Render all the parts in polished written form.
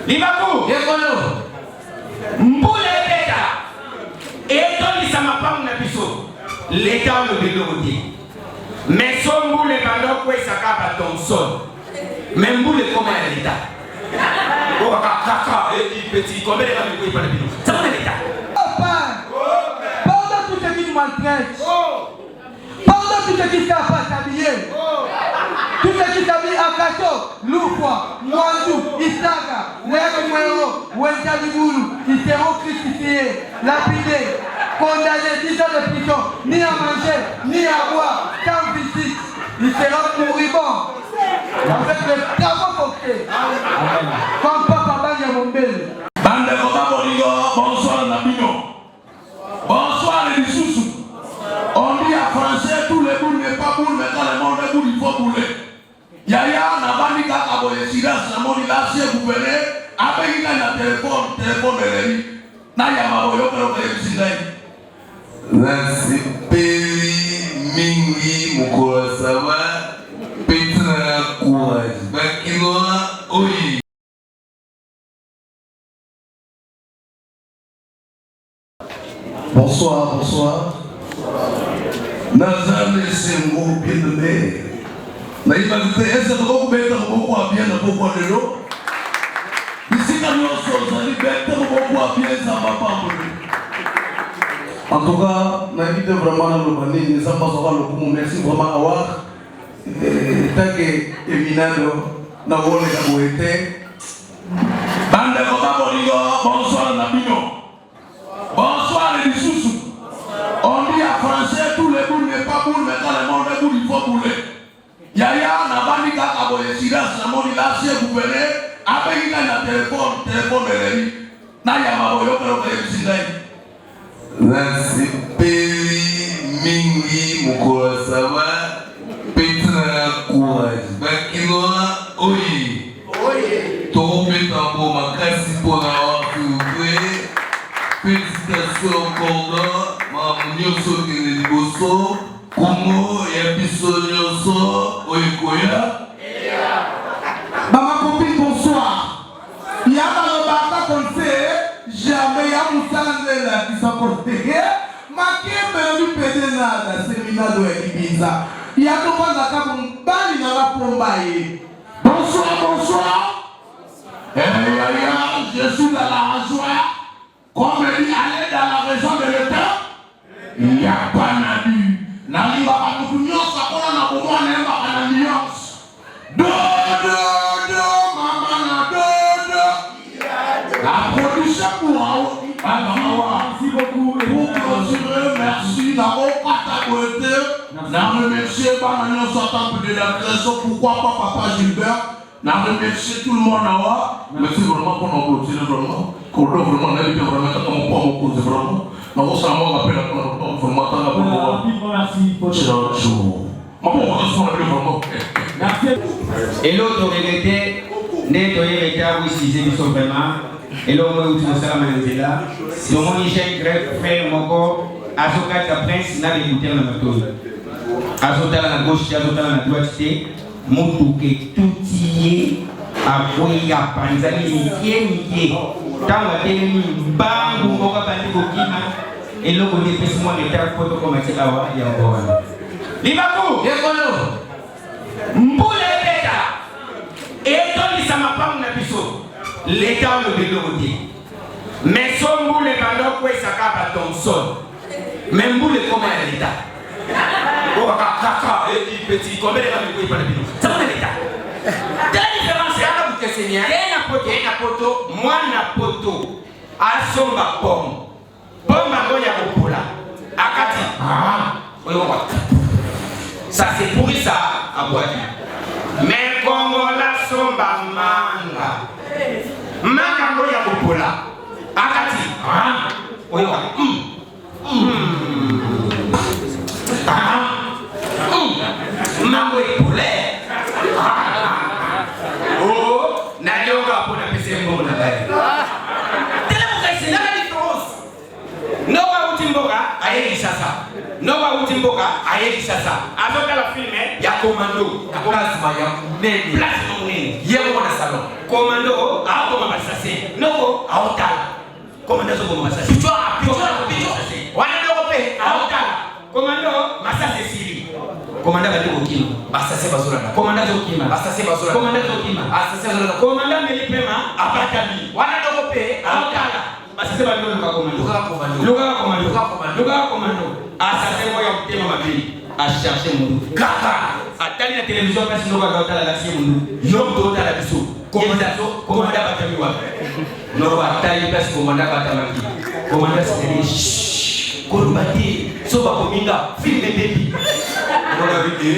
Libaku. Yekono. Mboule beta. Et dans les samapam na biso. L'état le bélodi. Mais son mboule pendant que ça capte ton sol. Mais mboule comment est l'état? Oh kaka et petit combien de gens ne pas le bino. Ça va l'état. Pendant tout ce qui nous maltraite. Pendant tout ce qui t'a pas habillé. Tout ce qui t'habille à Kato, Loufwa, Mouazou, Isaka, Lèvres, Wenjalibulu, ils seront crucifiés, lapidés, condamnés 10 ans de prison, ni à manger, ni à boire, sans visite. Ils seront moribonds. Avec le travaux portés. Comme Papa Banya Mombele. Bande Kota Borigo, bonsoir Nabino. Bonsoir les Bissous. On dit à français, tous les boules n'est pas boule, mais quand le monde est boule, il faut bouler. Yaya, Nabani Kakaboye, Silas, Namoni, Lassier, vous venez, avec il a un téléphone de l'ennemi. Naya Maboyo, Nasi Peri Mingi Mukura Sawa, Petra Courage, Bakinoa, oui. Bonsoir, bonsoir. Nazane Sengo, bien-aimé. Naïvalité, est-ce que vous pouvez être beaucoup à bien de beaucoup de l'eau? Ici, quand nous sommes, vous pouvez être beaucoup à bien, ça va pas. En tout cas, n'invite vraiment le Bani, les ambassadeurs locaux, merci vraiment à voir. Tant que Eminado, n'a pas été. Bande Kota Borigo, bonsoir Nabino. Bonsoir les Bissous. On dit à français, tous les boules n'est pas boule, mais quand le monde est boule, il faut bouler. Yaya, Nabani Kakaboye, Silas, Namoni, Lassier, vous venez, avec il a un téléphone de l'ennemi. Naya Maboyo, Nasi Peri Mingi Mukura Sawa, Petra Courage, Bakinoa, oui. Tombé tambour, ma casse pour l'avoir fait. Félicitations encore, ma nyoso de Bosso, Congo et Bisso Nyoso, Oikoya. Maman copine, bonsoir. Il y a dans le bata qu'on sait, jamais il y a Moussalandela qui sont portés. Ma qui est venu péter nada, séminaire de Ibiza. Il y a tout le monde à Kaboumbali dans la Pombaye. Bonsoir, bonsoir. Je suis dans la joie. Comme il dit, aller dans la région de l'État, il n'y a pas nabu. N'arrive pas à nous dire, ça qu'on a pour moi, n'aime pas à la nuance. Dodo, maman, dodo. La production pour vous. Merci beaucoup. Pour clôturer, merci d'avoir partagé. N'a remercié par la nuance de la création. Pourquoi pas Papa Gilbert? N'a remercié tout le monde à merci vraiment pour nous clôturer vraiment. Pour le vraiment, n'avez pas vraiment comme pas mon cause vraiment. Mais on s'en va rappeler la vraiment tant pour moi. Merci pour Merci. Et l'autre regretté, n'est pas été à vous utiliser vraiment. Et l'homme où tu nous as amené là, c'est mon hygiène grec, frère, mon corps, Azoka, ta prince, n'a d'écouter la méthode. Azota à la gauche, Azota à la droite, Moutouke, tout y est, Aboui, à Panzani, Niké, Tamatemi, Bang, Moura, Bandikokima, et l'homme où dépassement de terre, photo comme un Telawa, et encore. Libaku, Yekono. Mboule beta. Et dans les samapam na biso. L'état le bélodi. Mais son mboule pendant que ça capte ton sol. Mais mboule comment est l'état? Oh kaka et petit combien de gens ne pas le bino. Ça va l'état. Quelle différence est là pour que c'est bien? N'a poto, moi na poto. Asomba pomme. Pomme à goya opola. Akati. Ah. Oui, on va. Ça c'est pourri ça à boire. Mais Congo la somba manga. Manga goya opola. Akati. Ah. Oui, mango epolé. Oh, na yoga pour la PC mon na baie. C'est la différence. Nowa utimboka aye sasa. Nowa utimboka aye sasa. Azoka la filme ya commando. Ya plasma ya nene. Plasma nene. Yego na salon. Commando a to mama sasa. Commandant Zobo Massassi. Pichwa. Wanadorope. Aotala. Commandant Massassi Siri. Commandant Badou Okima. Massassi Bazolana. Commandant Okima. Massassi Bazolana. Commandant Okima. Massassi Bazolana. Commandant Melipema. Abakami. Wanadorope. Aotala. Massassi Badou Luka Commando. Assassin Moya Tema Mabili. A chercher mon dos. Kaka. A tali la télévision parce que nous avons la nation mon dos. Yom do la biso. Commandant Batamiwa. Nous va tali parce que commandant Batamaki. Commandant c'est Kolubati. Soba Kominga. Film de baby. On a vu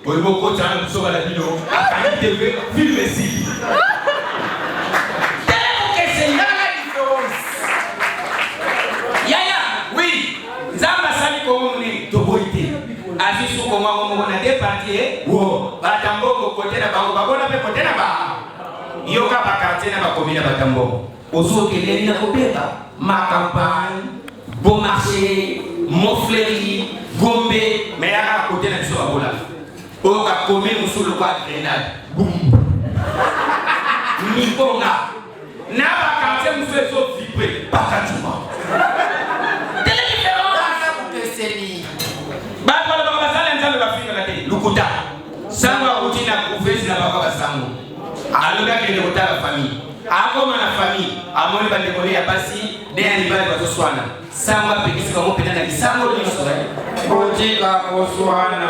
on va continuer sur la vidéo. A TV film ici. Tellement que c'est là la différence. Yaya, oui. Zamba sali komoni toboite. Azisu koma momo na deux parties wo batambo côté na bango babona pe côté na ba yoka ba quartier na ba commune batambo ozo keleli na kobeka ma campagne bon marché Montfleury Gombe mais ya côté na biso babola o ka commune musulu kwa Grenade boum Mikonga na ba quartier musulu so vibre bakatuma Lukuta sangwa kutina kufezi na baba basango aloga kende kutala famille akoma na famille amoni bandekole ya basi de anibali batoswana sangwa pekisi kamo pena na kisango liso botika koswana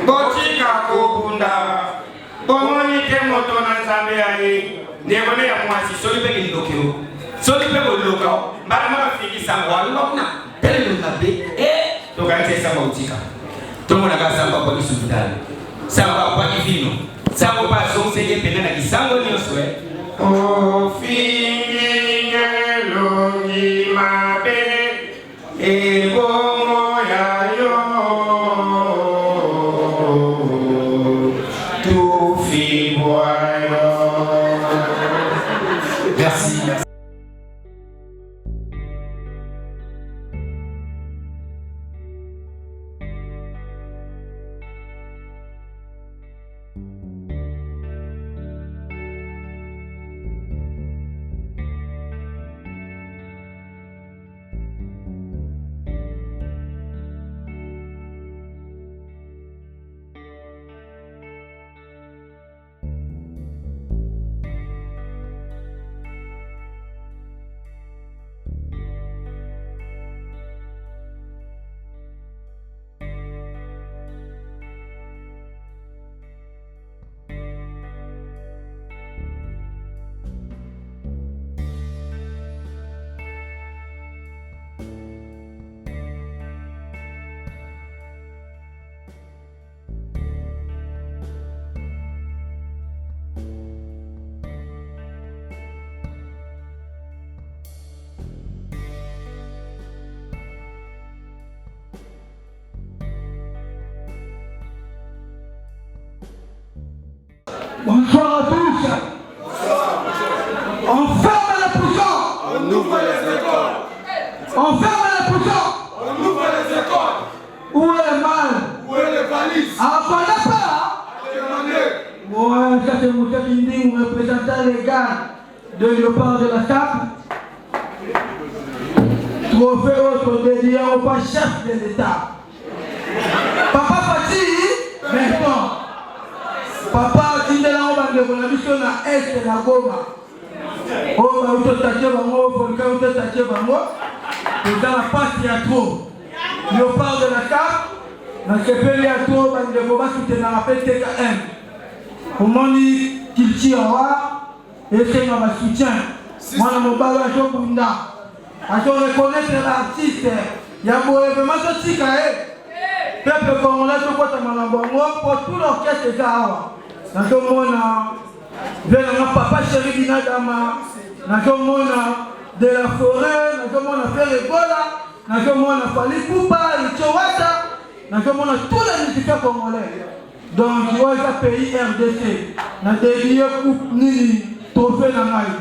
botika kubunda bomoni temoto na nzambe ai ndekone ya mwasi soli peke ndokero soli peke loka mbara mama fiki sangwa alunga kuna tele nungabe tokante sangwa utika tout le monde a samba kwa kisudani samba kwa kivino samba kwa sonse pena na kisango ni oswe o finge longi mabe e bomo ya yo tu fi boyo. Merci. Bonsoir à tous. On ferme les poussons. On ouvre les écoles. On ferme les poussons. On ouvre les écoles. Où est le mal? Où est les valises? Ah, on connaît pas. Ouais, ça c'est Moussa Bindi, représentant légal de Léopard de la SAP. Trophée autre dédié au pas chef de l'État. Papa Fati, maintenant. Papa Tindela Obande Bonabisho na Est na Goma. Oh, ba uto tache bango, folka uto tache bango. Dans la passe ya trop. Léopard de la SAP. Na sepeli ya trop bande Goma soutenir la PTKM. Omoni Kilti Awa et c'est ma soutien. Moi na mobala jo bunda. A jo reconnaître l'artiste. Ya bo événement sotika peuple congolais to kota manabongo pour tout l'orchestre de Awa. Nakomona venanga papa chéri binadama. Nakomona de la forêt, nakomona faire Ebola, nakomona Fali Poupa, Lichowata, nakomona tous les musiciens congolais. Donc, tu vois, ce pays RDC, na dédié coupe nini, trophée na ngai.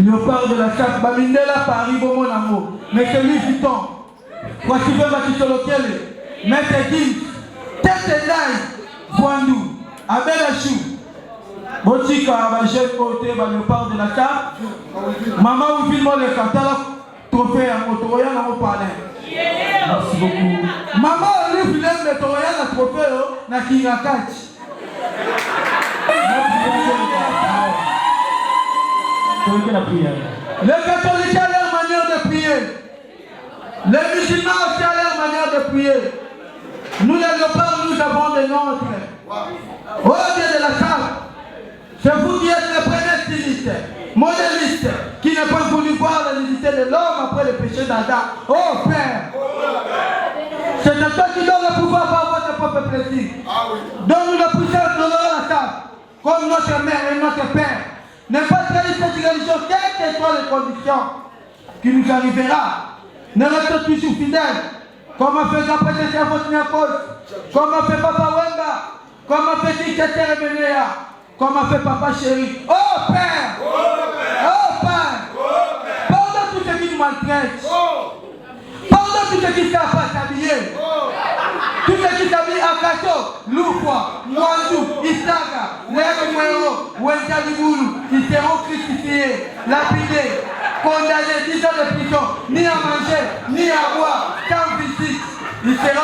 Léopard de la SAP, Bamindela Paris, bon mon amour. Mais c'est lui, Vuitton. Quoi tu veux, Matisholokele, Maître Gims, Tête Nai, Boandou, Abel Achou. Botika, ma jeune côté, le port de la table. Maman, vous filmez le catalogue, trophée à motoya dans mon palais. Merci beaucoup. Maman, lui, filme le trophée à trophée dans Kingakachi. Les catholiques ont leur manière de prier. Les musulmans ont leur manière de prier. Nous, les léopards, nous avons des nôtres. Au Dieu de la table, c'est vous qui êtes les premiers stylistes, modélistes, qui n'ont pas voulu voir la nudité de l'homme après le péché d'Adam. Oh Père, c'est à toi qui donne le pouvoir par votre propre plaisir. Donne-nous la puissance de la table, comme notre mère et notre père. Ne pas trahir cette religion, quelles que soient les conditions qui nous arrivera. Ne restez toujours fidèles. Comme a fait Jean-Pété Servot-Niakos, comme a fait Papa Wemba, comme a fait Dictateur Emenea, comme a fait Papa Chéri. Oh Père! Oh Père! Pardonne tout ce qui nous maltraite. Pardonne tout ce qui ne savent pas s'habiller. Tout ce qui s'habille à Kato, Loufwa, Mwandu, Isaga, Nego, Wenjalibulu, ils seront crucifiés, lapidés, condamnés, 10 ans de prison, ni à manger, ni à boire, sans visite. Ils seront